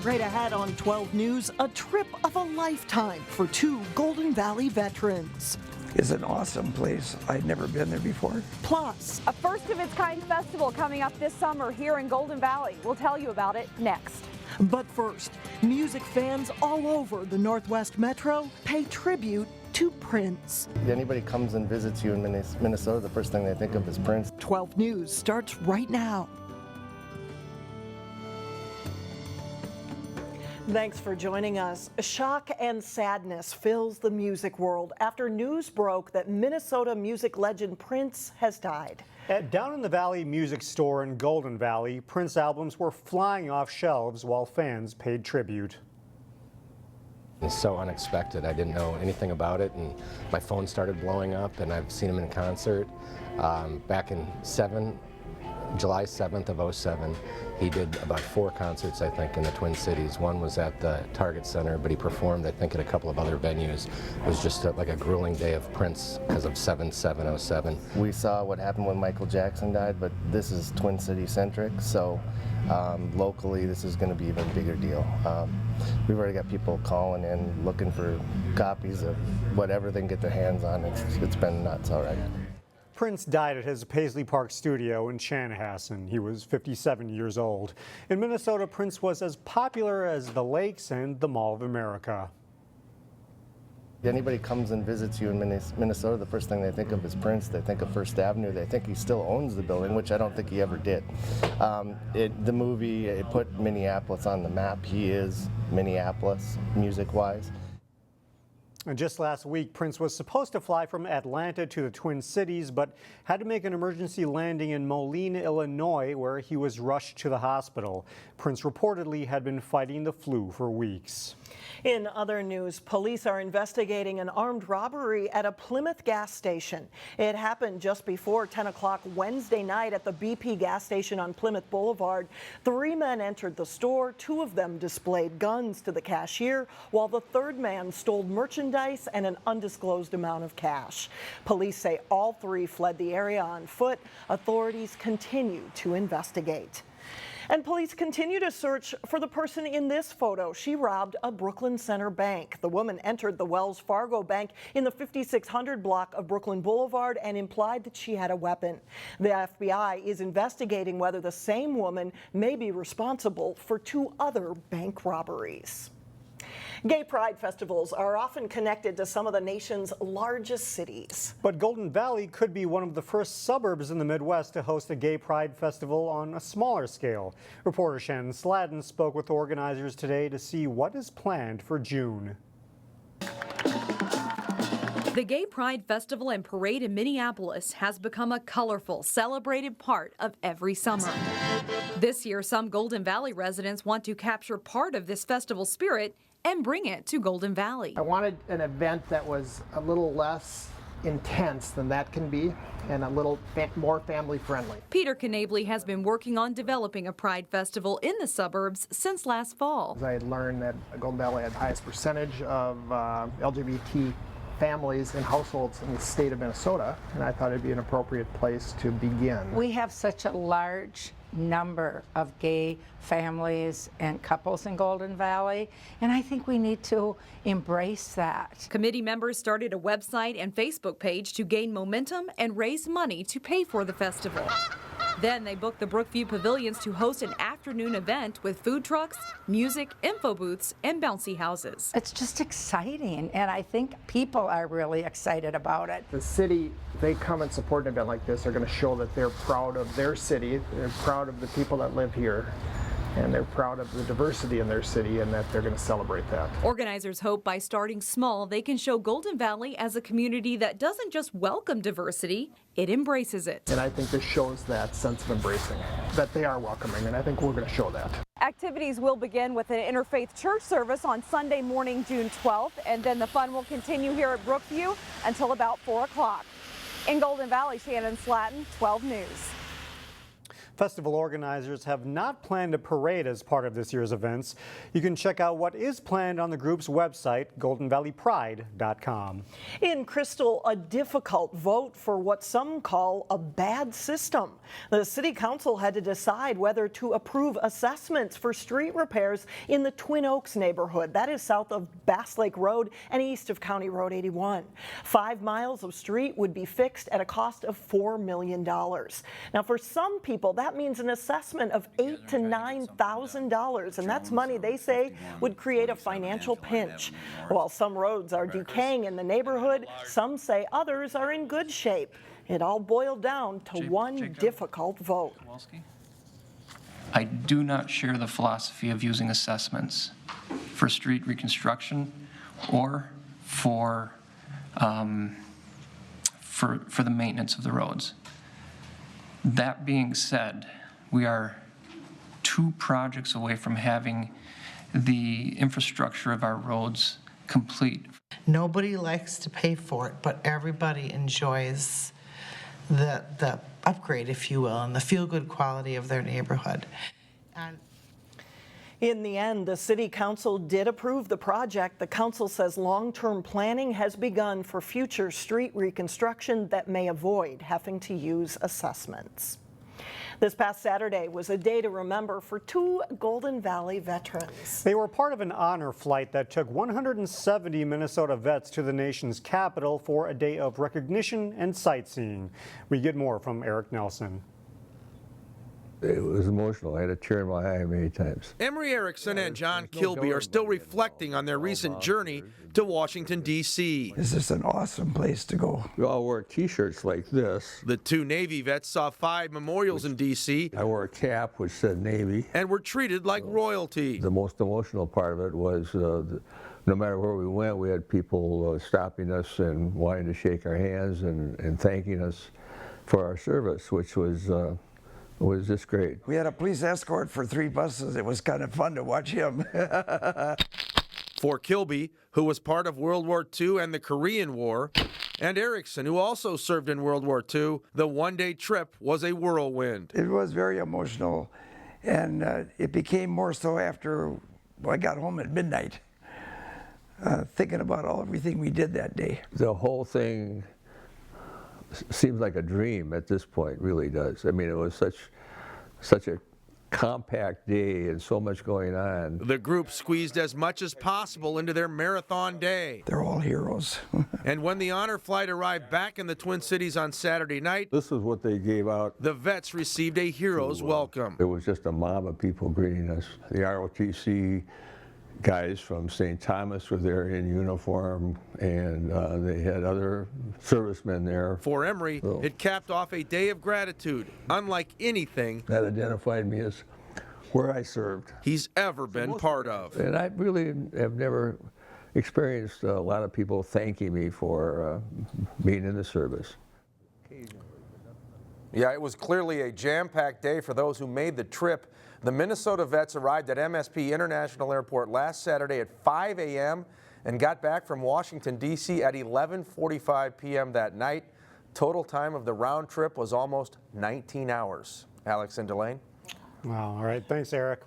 Straight ahead on 12 News, a trip of a lifetime for two Golden Valley veterans. It's an awesome place. I'd never been there before. Plus, a first-of-its-kind festival coming up this summer here in Golden Valley. We'll tell you about it next. But first, music fans all over the Northwest Metro pay tribute to Prince. Anybody comes and visits you in Minnesota, the first thing they think of is Prince. 12 News starts right now. Thanks for joining us. Shock and sadness fills the music world after news broke that Minnesota music legend Prince has died. At Down in the Valley Music Store in Golden Valley, Prince albums were flying off shelves while fans paid tribute. It's so unexpected. I didn't know anything about it, and my phone started blowing up, and I've seen him in concert back in July 7th of '07. He did about 4 concerts, I think, in the Twin Cities. One was at the Target Center, but he performed, I think, at a couple of other venues. It was just like a grueling day of Prince as of 7/7/07. We saw what happened when Michael Jackson died, but this is Twin City centric, so locally this is going to be an even bigger deal. We've already got people calling in looking for copies of whatever they can get their hands on. It's been nuts already. Prince died at his Paisley Park studio in Chanhassen. He was 57 years old. In Minnesota, Prince was as popular as the lakes and the Mall of America. Anybody comes and visits you in Minnesota, the first thing they think of is Prince. They think of First Avenue. They think he still owns the building, which I don't think he ever did. The movie, it put Minneapolis on the map. He is Minneapolis, music-wise. And just last week, Prince was supposed to fly from Atlanta to the Twin Cities, but had to make an emergency landing in Moline, Illinois, where he was rushed to the hospital. Prince reportedly had been fighting the flu for weeks. In other news, police are investigating an armed robbery at a Plymouth gas station. It happened just before 10 o'clock Wednesday night at the BP gas station on Plymouth Boulevard. 3 men entered the store. 2 of them displayed guns to the cashier, while the 3rd man stole merchandise and an undisclosed amount of cash. Police say all 3 fled the area on foot. Authorities continue to investigate. And police continue to search for the person in this photo. She robbed a Brooklyn Center bank. The woman entered the Wells Fargo Bank in the 5600 block of Brooklyn Boulevard and implied that she had a weapon. The FBI is investigating whether the same woman may be responsible for 2 other bank robberies. Gay pride festivals are often connected to some of the nation's largest cities. But Golden Valley could be one of the first suburbs in the Midwest to host a gay pride festival on a smaller scale. Reporter Shannon Sladden spoke with organizers today to see what is planned for June. The Gay Pride Festival and Parade in Minneapolis has become a colorful, celebrated part of every summer. This year, some Golden Valley residents want to capture part of this festival spirit and bring it to Golden Valley. I wanted an event that was a little less intense than that can be and a little more family friendly. Peter Knably has been working on developing a Pride Festival in the suburbs since last fall. I had learned that Golden Valley had the highest percentage of LGBT families and households in the state of Minnesota, and I thought it'd be an appropriate place to begin. We have such a large number of gay families and couples in Golden Valley, and I think we need to embrace that. Committee members started a website and Facebook page to gain momentum and raise money to pay for the festival. Then they booked the Brookview Pavilions to host an afternoon event with food trucks, music, info booths, and bouncy houses. It's just exciting, and I think people are really excited about it. The city, they come and support an event like this, are going to show that they're proud of their city, they're proud of the people that live here, and they're proud of the diversity in their city, and that they're going to celebrate that. Organizers hope by starting small, they can show Golden Valley as a community that doesn't just welcome diversity, it embraces it. And I think this shows that sense of embracing, that they are welcoming, and I think we're going to show that. Activities will begin with an interfaith church service on Sunday morning, June 12th, and then the fun will continue here at Brookview until about 4 o'clock. In Golden Valley, Shannon Slatton, 12 News. Festival organizers have not planned a parade as part of this year's events. You can check out what is planned on the group's website, goldenvalleypride.com. In Crystal, a difficult vote for what some call a bad system. The city council had to decide whether to approve assessments for street repairs in the Twin Oaks neighborhood. That is south of Bass Lake Road and east of County Road 81. 5 miles of street would be fixed at a cost of $4 million. Now, for some people, that means an assessment of $8,000 to $9,000, and that's money they say would create a financial pinch. While some roads are decaying in the neighborhood, some say others are in good shape. It all boiled down to one difficult vote. I do not share the philosophy of using assessments for street reconstruction or for the maintenance of the roads. That being said, we are 2 projects away from having the infrastructure of our roads complete. Nobody likes to pay for it, but everybody enjoys the upgrade, if you will, and the feel-good quality of their neighborhood. And in the end, the city council did approve the project. The council says long-term planning has begun for future street reconstruction that may avoid having to use assessments. This past Saturday was a day to remember for 2 Golden Valley veterans. They were part of an honor flight that took 170 Minnesota vets to the nation's capital for a day of recognition and sightseeing. We get more from Eric Nelson. It was emotional. I had a tear in my eye many times. Emery Erickson and John Kilby are still reflecting on their recent journey to Washington, D.C. This is an awesome place to go. We all wore T-shirts like this. The 2 Navy vets saw 5 memorials in D.C. I wore a cap which said Navy. And were treated like royalty. The most emotional part of it was no matter where we went, we had people stopping us and wanting to shake our hands and thanking us for our service, which was just great. We had a police escort for 3 buses. It was kind of fun to watch him. For Kilby, who was part of World War II and the Korean War, and Erickson, who also served in World War II, the one-day trip was a whirlwind. It was very emotional, and it became more so after I got home at midnight, thinking about everything we did that day. The whole thing seems like a dream at this point, really does. I mean, it was such a compact day and so much going on. The group squeezed as much as possible into their marathon day. They're all heroes. And when the honor flight arrived back in the Twin Cities on Saturday night, this is what they gave out. The vets received a hero's welcome. It was just a mob of people greeting us. The ROTC guys from St. Thomas were there in uniform, and they had other servicemen there. For Emery, it capped off a day of gratitude, unlike anything that identified me as where I served he's ever been part of. And I really have never experienced a lot of people thanking me for being in the service. Yeah, it was clearly a jam-packed day for those who made the trip. The Minnesota vets arrived at MSP International Airport last Saturday at 5 a.m. and got back from Washington, D.C. at 11:45 p.m. that night. Total time of the round trip was almost 19 hours. Alex and Delane. Wow, all right, thanks, Eric.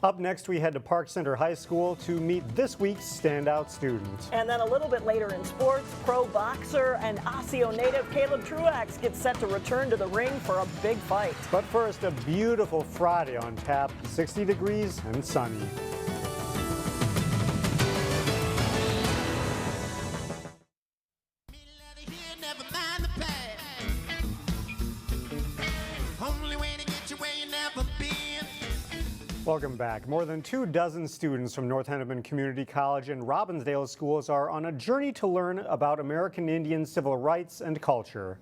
Up next, we head to Park Center High School to meet this week's standout student. And then a little bit later in sports, pro boxer and Osseo native Caleb Truax gets set to return to the ring for a big fight. But first, a beautiful Friday on tap, 60 degrees and sunny. Welcome back. More than 24 students from North Hennepin Community College and Robbinsdale schools are on a journey to learn about American Indian civil rights and culture.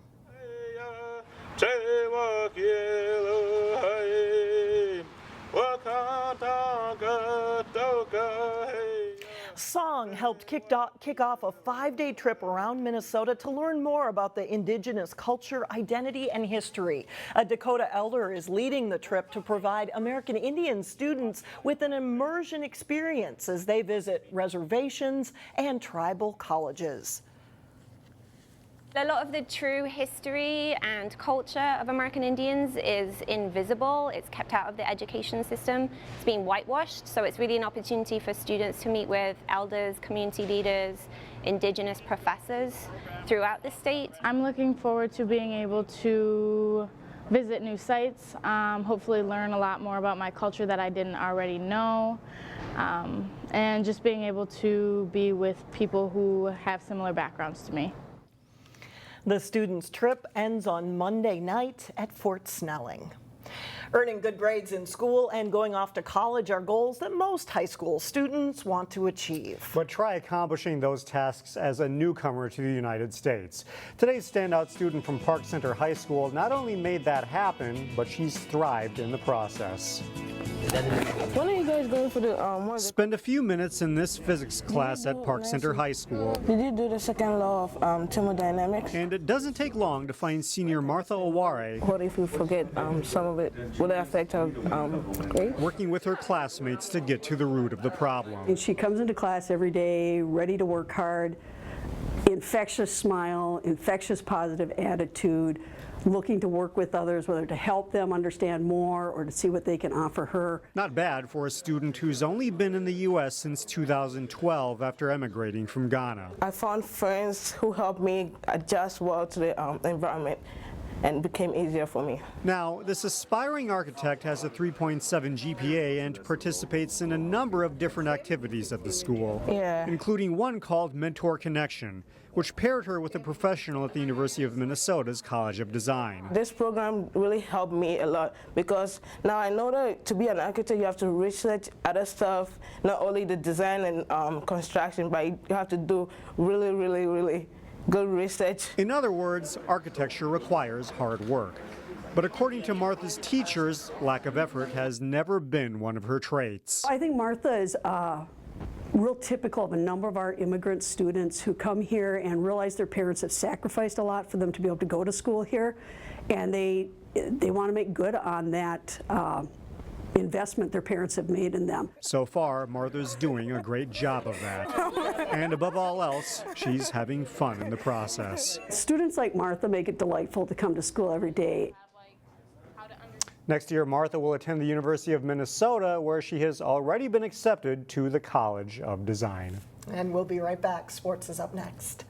Song helped kick off a 5-day trip around Minnesota to learn more about the indigenous culture, identity, and history. A Dakota elder is leading the trip to provide American Indian students with an immersion experience as they visit reservations and tribal colleges. A lot of the true history and culture of American Indians is invisible. It's kept out of the education system. It's being whitewashed, so it's really an opportunity for students to meet with elders, community leaders, indigenous professors throughout the state. I'm looking forward to being able to visit new sites, hopefully learn a lot more about my culture that I didn't already know, and just being able to be with people who have similar backgrounds to me. The students' trip ends on Monday night at Fort Snelling. Earning good grades in school and going off to college are goals that most high school students want to achieve. But try accomplishing those tasks as a newcomer to the United States. Today's standout student from Park Center High School not only made that happen, but she's thrived in the process. When are you guys going for the Spend a few minutes in this physics class at Park Center High School. Did you do the second law of thermodynamics? And it doesn't take long to find senior Martha Oware. What if we forget some of it? Will it affect our grade? Working with her classmates to get to the root of the problem. And she comes into class every day, ready to work hard, infectious smile, infectious positive attitude, looking to work with others, whether to help them understand more or to see what they can offer her. Not bad for a student who's only been in the U.S. since 2012 after emigrating from Ghana. I found friends who helped me adjust well to the environment, and became easier for me. Now, this aspiring architect has a 3.7 GPA and participates in a number of different activities at the school, including one called Mentor Connection, which paired her with a professional at the University of Minnesota's College of Design. This program really helped me a lot because now I know that to be an architect you have to research other stuff, not only the design and construction, but you have to do really good research. In other words, architecture requires hard work. But according to Martha's teachers, lack of effort has never been one of her traits. I think Martha is real typical of a number of our immigrant students who come here and realize their parents have sacrificed a lot for them to be able to go to school here, and they want to make good on that investment their parents have made in them. So far, Martha's doing a great job of that. And above all else, she's having fun in the process. Students like Martha make it delightful to come to school every day. Next year, Martha will attend the University of Minnesota, where she has already been accepted to the College of Design. And we'll be right back. Sports is up next.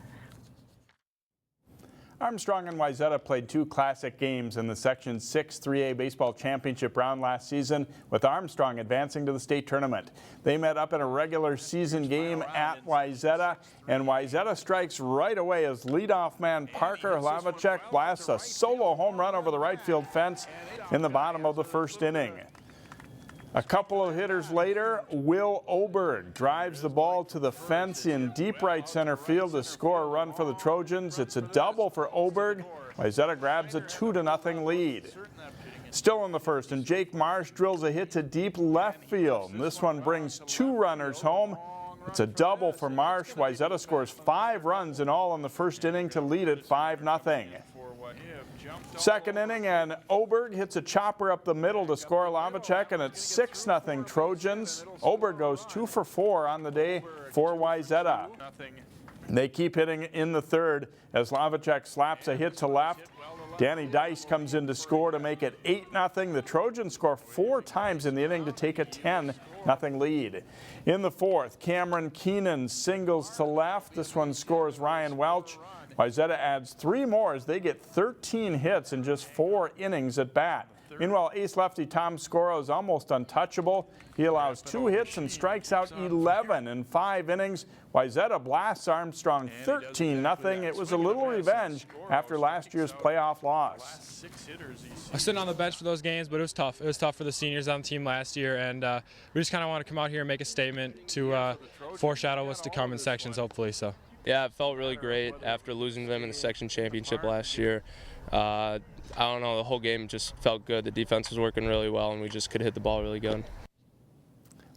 Armstrong and Wayzata played two classic games in the Section 6 3A baseball championship round last season, with Armstrong advancing to the state tournament. They met up in a regular season game at Wayzata, and Wayzata strikes right away as leadoff man Parker Hlavacek blasts a solo home run over the right field fence in the bottom of the first inning. A couple of hitters later, Will Oberg drives the ball to the fence in deep right center field to score a run for the Trojans. It's a double for Oberg. Wayzata grabs a 2-0 lead. Still in the first, and Jake Marsh drills a hit to deep left field. And this one brings 2 runners home. It's a double for Marsh. Wayzata scores 5 runs in all in the first inning to lead it 5-0. Second inning, and Oberg hits a chopper up the middle to score Hlavacek, and it's 6-0 Trojans. Oberg goes 2 for 4 on the day for Wayzata. They keep hitting in the third as Hlavacek slaps a hit to left. Danny Dice comes in to score to make it 8-0. The Trojans score 4 times in the inning to take a 10-0 lead. In the fourth, Cameron Keenan singles to left. This one scores Ryan Welch. Wayzata adds 3 more as they get 13 hits in just 4 innings at bat. Meanwhile, ace lefty Tom Scoro is almost untouchable. He allows 2 hits and strikes out 11 in 5 innings. Wayzata blasts Armstrong 13-0. It was a little revenge after last year's playoff loss. I was sitting on the bench for those games, but it was tough. It was tough for the seniors on the team last year, and we just kind of want to come out here and make a statement to foreshadow what's to come in sections, hopefully. So. Yeah, it felt really great after losing to them in the section championship last year. I don't know, the whole game just felt good. The defense was working really well, and we just could hit the ball really good.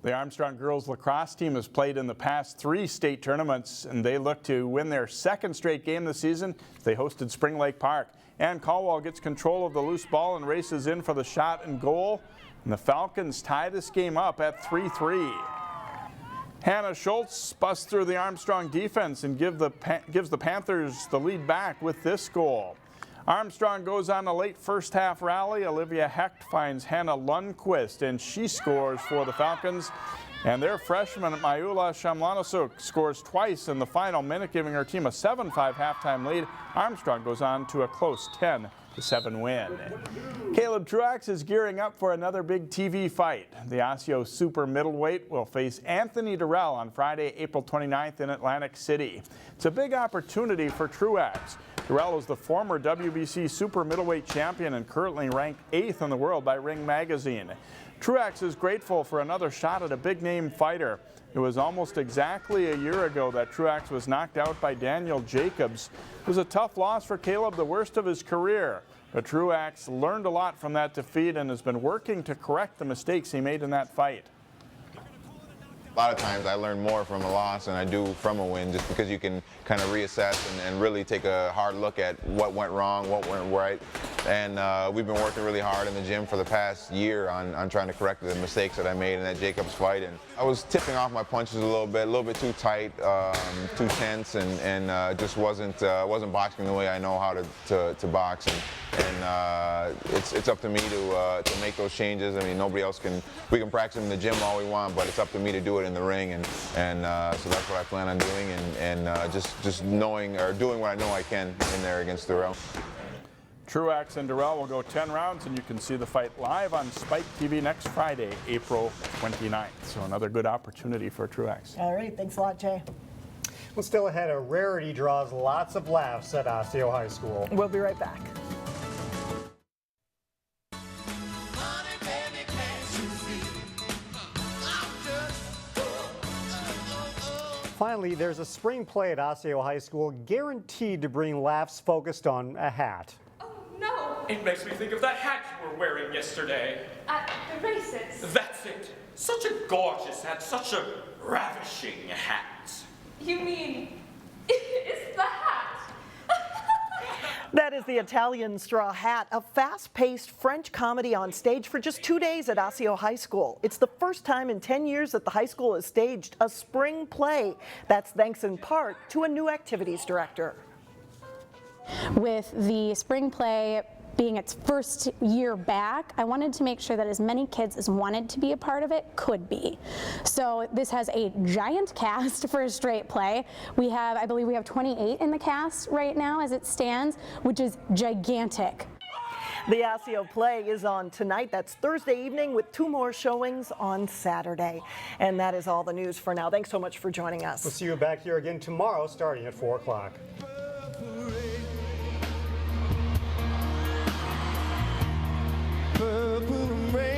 The Armstrong girls lacrosse team has played in the past 3 state tournaments, and they look to win their 2nd straight game this season. They hosted Spring Lake Park. Ann Caldwell gets control of the loose ball and races in for the shot and goal. And the Falcons tie this game up at 3-3. Hannah Schultz busts through the Armstrong defense and gives the Panthers the lead back with this goal. Armstrong goes on a late first half rally. Olivia Hecht finds Hannah Lundquist and she scores for the Falcons. And their freshman Mayula Shamlanasuk scores twice in the final minute, giving her team a 7-5 halftime lead. Armstrong goes on to a close 10-7 win. Caleb Truax is gearing up for another big TV fight. The Osseo super middleweight will face Anthony Durrell on Friday, April 29th in Atlantic City. It's a big opportunity for Truax. Durrell is the former WBC super middleweight champion and currently ranked 8th in the world by Ring Magazine. Truax is grateful for another shot at a big-name fighter. It was almost exactly a year ago that Truax was knocked out by Daniel Jacobs. It was a tough loss for Caleb, the worst of his career. But Truax learned a lot from that defeat and has been working to correct the mistakes he made in that fight. A lot of times I learn more from a loss than I do from a win, just because you can kind of reassess and really take a hard look at what went wrong, what went right. And we've been working really hard in the gym for the past year on trying to correct the mistakes that I made in that Jacobs fight. And I was tipping off my punches a little bit too tight, too tense, and just wasn't boxing the way I know how to box. And it's up to me to make those changes. I mean, nobody else can. We can practice in the gym all we want, but it's up to me to do it in the ring. And so that's what I plan on doing, and just knowing or doing what I know I can in there against Durrell. Truax and Durrell will go 10 rounds, and you can see the fight live on Spike TV next Friday, April 29th. So another good opportunity for Truax. All right, thanks a lot, Jay. Well, still ahead, a rarity draws lots of laughs at Osseo High School. We'll be right back. Finally, there's a spring play at Osseo High School guaranteed to bring laughs focused on a hat. No! It makes me think of that hat you were wearing yesterday. At the races. That's it. Such a gorgeous hat, such a ravishing hat. You mean, it's the hat? That is the Italian Straw Hat, a fast-paced French comedy on stage for just 2 days at Osseo High School. It's the first time in 10 years that the high school has staged a spring play. That's thanks in part to a new activities director. With the spring play being its first year back, I wanted to make sure that as many kids as wanted to be a part of it could be. So this has a giant cast for a straight play. I believe we have 28 in the cast right now as it stands, which is gigantic. The Osseo play is on tonight. That's Thursday evening with 2 more showings on Saturday. And that is all the news for now. Thanks so much for joining us. We'll see you back here again tomorrow starting at 4 o'clock. Purple rain.